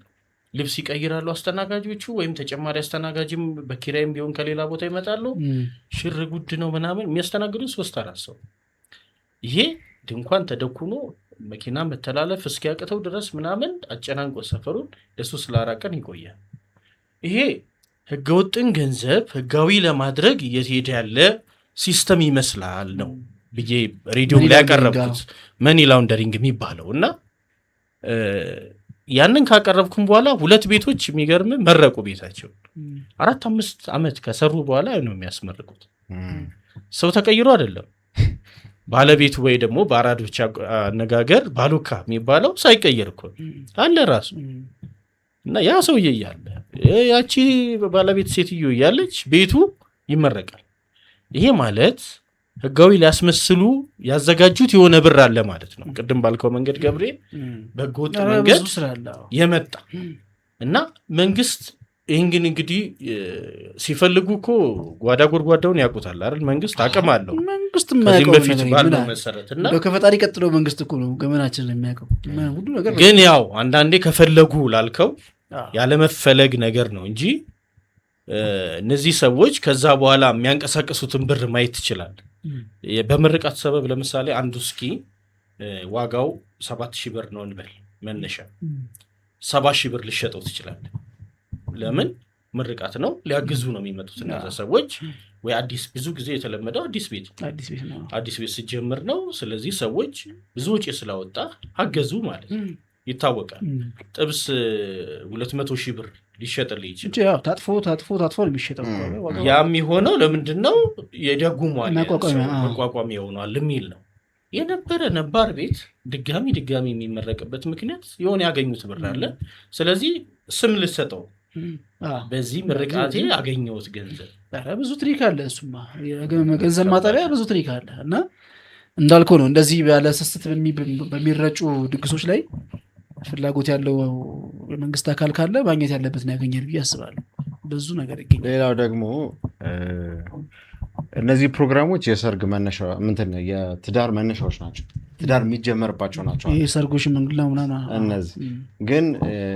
ልብስ ይቀይራሉ አስተናጋጆቹ፣ ወይም ተጨማሪ አስተናጋጅም በኪራይም ቢሆን ከሌላ ቦታ ይመጣሉ። ሽር ጉድ ነው ምናምን። የሚያስተናግዱ 3-4 ሰው። ይሄ ድንኳን ተደኩኖ መኪና መተላለፍ እስኪያቅተው ድረስ ምናምን አጨናንቆ ሰፈሩን ለ3 ለ4 ቀን ይቆያል። ይሄ ህገወጥን ገንዘብ ህጋዊ ለማድረግ እየተሄደ ያለ ሲስተም ይመስላል ነው ብዬ ሬዲዮ ላይ ያቀረብኩት መኒ ላውንደሪንግ የሚባለው እና ያንን ካቀረብኩም በኋላ 2 ቤቶች የሚገርም መረቁ ቤታቸው 4-5 ዓመት ከሰሩ በኋላ ነው የሚያስመርቁት። ሰው ተቀይሮ አይደለም ባለቤቱ ወይ ደግሞ በአራዶች አነጋገር ባሉካ የሚባለው ሳይቀየር እኮ አለ ራሱ እና ያ ሰውዬ እያለ ያቺ ባለቤት ሴትዮ እያለች ቤቱ ይመረቃል። ይሄ ማለት ህጋዊ ሊያስመስሉ ያዘጋጁት የሆነ ብር አለ ማለት ነው። ቅድም ባልከው መንገድ ገብሬ በህገወጥ መንገድ የመጣ እና መንግስት ይህን ግን እንግዲህ ሲፈልጉ እኮ ጓዳ ጎድጓዳውን ያውቁታል አይደል? መንግስት አቅም አለው። መንግስት ከዚህም በፊት ባለው መሰረት እና ከፈጣሪ ቀጥሎ መንግስት እኮ ነው ገመናችንን የሚያውቀው ሁሉ ነገር። ግን ያው አንዳንዴ ከፈለጉ ላልከው ያለመፈለግ ነገር ነው እንጂ እነዚህ ሰዎች ከዛ በኋላ የሚያንቀሳቀሱትን ብር ማየት ትችላል። በምርቃት ሰበብ ለምሳሌ አንዱ እስኪ ዋጋው 7,000 ብር ነው እንበል መነሻ 70,000 ብር ልሸጠው ትችላል። ለምን? ምርቃት ነው፣ ሊያግዙ ነው የሚመጡት እነዚህ ሰዎች። ወይ አዲስ ብዙ ጊዜ የተለመደው አዲስ ቤት ሲጀምር ነው። ስለዚህ ሰዎች ብዙ ወጪ ስላወጣ አገዙ ማለት ይታወቃል። ጥብስ 200,000 ብር ሊሸጥልህ ይችላል። ታጥፎ የሚሸጠው ያ የሚሆነው ለምንድን ነው? የደጉ መቋቋሚያ ሆኗል የሚል ነው። የነበረ ነባር ቤት ድጋሚ የሚመረቅበት ምክንያት የሆነ ያገኙት ብር አለ። ስለዚህ ስም ልሰጠው በዚህ ምርቃቴ አገኘሁት ገንዘብ። ብዙ ትሪክ አለ። እሱማ ገንዘብ ማጠቢያ ብዙ ትሪክ አለ እና እንዳልከው ነው። እንደዚህ ያለ ስስት በሚረጩ ድግሶች ላይ ፍላጎት ያለው የመንግስት አካል ካለ ማግኘት ያለበትን ያገኛል ብዬ አስባለሁ። ብዙ ነገር ይገኛል። ሌላው ደግሞ እነዚህ ፕሮግራሞች የሰርግ መነሻ የትዳር መነሻዎች ናቸው። ትዳር የሚጀመርባቸው ናቸው። ሰርጎች መንግላ ምናምን እነዚህ ግን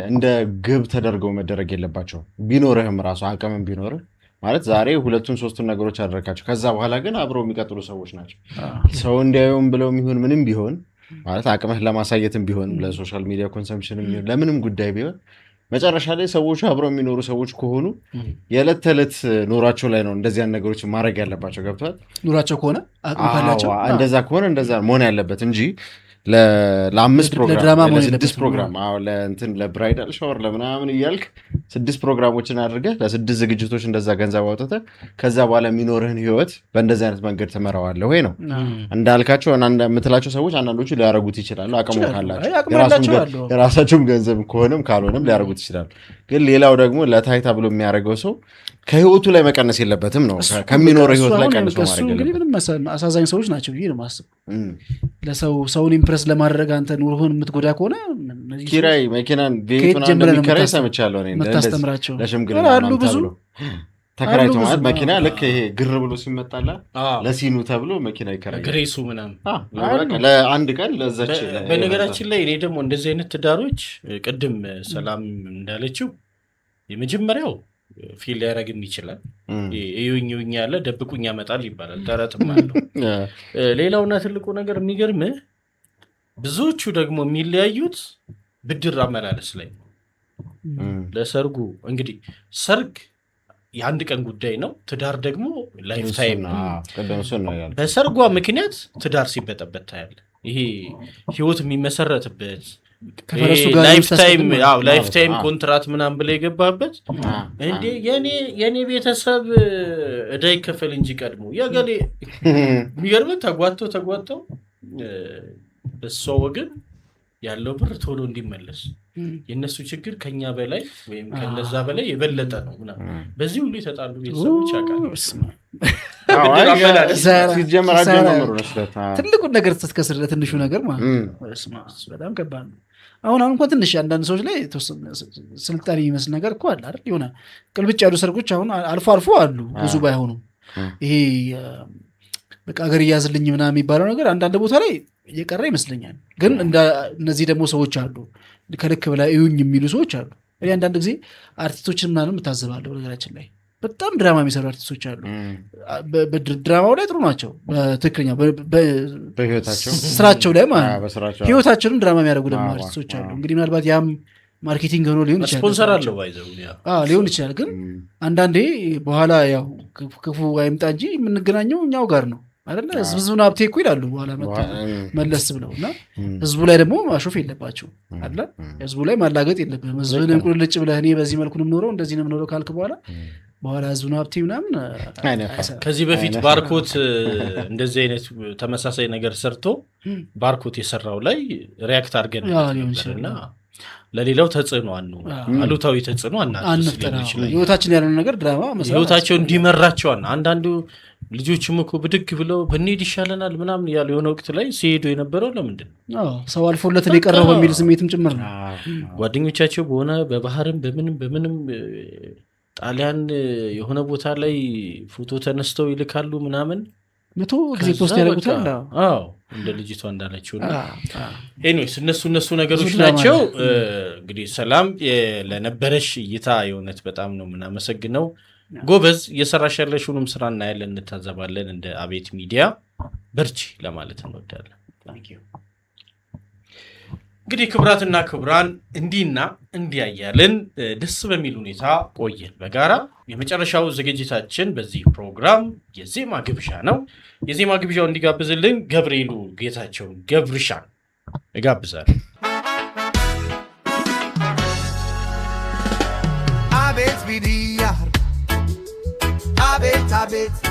እንደ ግብ ተደርገው መደረግ የለባቸው። ቢኖርህም ራሱ አቅምም ቢኖርህ ማለት ዛሬ 2-3 ነገሮች አደረካቸው ከዛ በኋላ ግን አብረው የሚቀጥሉ ሰዎች ናቸው። ሰው እንዲያዩም ብለው የሚሆን ምንም ቢሆን ማለት አቅምህ ለማሳየትም ቢሆን ለሶሻል ሚዲያ ኮንሰምፕሽንም ቢሆን ለምንም ጉዳይ ቢሆን መጨረሻ ላይ ሰዎቹ አብረው የሚኖሩ ሰዎች ከሆኑ የዕለት ተዕለት ኑሯቸው ላይ ነው እንደዚህ አይነት ነገሮች ማድረግ ያለባቸው። ገብቷል? ኑሯቸው ከሆነ አቅም ካላቸው እንደዛ ከሆነ እንደዛ መሆን ያለበት እንጂ ለ5 ፕሮግራም ለ6 ፕሮግራም ለብራይዳል ሻወር ለምናምን እያልክ 6 ፕሮግራሞችን አድርገህ ለ6 ዝግጅቶች እንደዛ ገንዘብ አውጥተህ ከዛ በኋላ የሚኖርህን ህይወት በእንደዚህ አይነት መንገድ ትመራዋለህ ወይ ነው እንዳልካቸው። የምትላቸው ሰዎች አንዳንዶቹ ሊያረጉት ይችላሉ አቅሙ ካላቸው፣ የራሳቸውም ገንዘብ ከሆነም ካልሆነም ሊያረጉት ይችላሉ። ግን ሌላው ደግሞ ለታይታ ብሎ የሚያደርገው ሰው ከህይወቱ ላይ መቀነስ የለበትም ነው። ከሚኖረው ህይወት ላይ ቀንሶ ማድረግ እንግዲህ ምንም አሳዛኝ ሰዎች ናቸው ብዬ ነው የማስበው። ሰውን ኢምፕረስ ለማድረግ አንተ ኑሮህን የምትጎዳ ከሆነ ኪራይ መኪናን ቤቱን እንደሚከራይ ሰምቻለሁ። የምታስተምራቸው ለሽምግልና አሉ ብዙ ተከራይቶ ማለት መኪና ልክ ይሄ ግር ብሎ ሲመጣላ ለሲኑ ተብሎ መኪና ይከራይ ግሬሱ ምናምን ለአንድ ቀን ለዛች። በነገራችን ላይ እኔ ደግሞ እንደዚህ አይነት ትዳሮች ቅድም ሰላም እንዳለችው የመጀመሪያው ፊል ሊያደርግም ይችላል። እዩኝ ያለ ደብቁኝ ያመጣል ይባላል፣ ተረትም አለው። ሌላውና ትልቁ ነገር የሚገርምህ ብዙዎቹ ደግሞ የሚለያዩት ብድር አመላለስ ላይ ነው። ለሰርጉ እንግዲህ ሰርግ የአንድ ቀን ጉዳይ ነው። ትዳር ደግሞ ላይፍ ታይም ነው። በሰርጓ ምክንያት ትዳር ሲበጠበት ታያለ። ይሄ ህይወት የሚመሰረትበት ከፈረሱ ጋር ላይፍ ታይም ኮንትራት ምናምን ብለህ የገባበት እንዴ የኔ ቤተሰብ እዳ ይከፈል እንጂ ቀድሞ ያገሌ የሚገርምህ ተጓተው በሷ ወገን ያለው ብር ቶሎ እንዲመለስ የነሱ ችግር ከኛ በላይ ወይም ከነዛ በላይ የበለጠ ነው ምናምን በዚህ ሁሉ የተጣሉ ቤተሰቦች ያውቃሉ። ትልቁን ነገር ተስከስር ለትንሹ ነገር ማለት በጣም ከባድ ነው። አሁን እንኳን ትንሽ አንዳንድ ሰዎች ላይ ስልጣኔ የሚመስል ነገር እኮ አለ አይደል? የሆነ ቅልብጭ ያሉ ሰርጎች አሁን አልፎ አሉ፣ ብዙ ባይሆኑም ይሄ በቃ ሀገር እያዝልኝ ምናምን የሚባለው ነገር አንዳንድ ቦታ ላይ እየቀረ ይመስለኛል። ግን እነዚህ ደግሞ ሰዎች አሉ ከልክ በላይ እዩኝ የሚሉ ሰዎች አሉ። እኔ አንዳንድ ጊዜ አርቲስቶችን ምናምን እታዘባለሁ። ነገራችን ላይ በጣም ድራማ የሚሰሩ አርቲስቶች አሉ። ድራማው ላይ ጥሩ ናቸው፣ በትክክለኛ ስራቸው ላይ ማለት ህይወታቸውን ድራማ የሚያደርጉ ደግሞ አርቲስቶች አሉ። እንግዲህ ምናልባት ያም ማርኬቲንግ ሆኖ ሊሆን ይችላል፣ ስፖንሰር አለው ሊሆን ይችላል። ግን አንዳንዴ በኋላ ያው ክፉ አይምጣ እንጂ የምንገናኘው እኛው ጋር ነው አይደለ? ህዝቡን ሀብቴ እኮ ይላሉ በኋላ መለስ ብለው እና ህዝቡ ላይ ደግሞ ማሾፍ የለባቸው አይደለ? ህዝቡ ላይ ማላገጥ የለብህም። ህዝብን ቁልጭ ብለህ እኔ በዚህ መልኩ ነው የምኖረው እንደዚህ ነው የምኖረው ካልክ በኋላ ህዝቡን ሀብቴ ምናምን። ከዚህ በፊት ባርኮት እንደዚህ አይነት ተመሳሳይ ነገር ሰርቶ ባርኮት የሰራው ላይ ሪያክት አድርገን ነበርና ለሌላው ተጽዕኖ አሉታዊ ተጽዕኖ አንፍጠር ህይወታችን ያለውን ነገር ድራማ ህይወታቸው እንዲመራቸው አንዳንዱ ልጆችም እኮ ብድግ ብለው ብንሄድ ይሻለናል ምናምን ያሉ የሆነ ወቅት ላይ ሲሄዱ የነበረው ለምንድን ነው ሰው አልፎለት የቀረው በሚል ስሜትም ጭምር ነው። ጓደኞቻቸው በሆነ በባህርም በምንም ጣሊያን የሆነ ቦታ ላይ ፎቶ ተነስተው ይልካሉ ምናምን 100 ጊዜ ፖስት ያደርጉታል። እንደ ልጅቷ እንዳለችው ኤኒዌይስ እነሱ ነገሮች ናቸው። እንግዲህ ሰላም ለነበረሽ እይታ የእውነት በጣም ነው የምናመሰግነው። ጎበዝ እየሰራሽ ያለሽውንም ስራ እናያለን፣ እንታዘባለን። እንደ አቤት ሚዲያ በርቺ ለማለት እንወዳለን። እንግዲህ ክብራትና ክብራን እንዲና እንዲያያለን ደስ በሚል ሁኔታ ቆየን በጋራ። የመጨረሻው ዝግጅታችን በዚህ ፕሮግራም የዜማ ግብዣ ነው። የዜማ ግብዣው እንዲጋብዝልን ገብርኤሉ ጌታቸውን ገብርሻን እጋብዛለሁ። አቤት ቢዲያ አቤት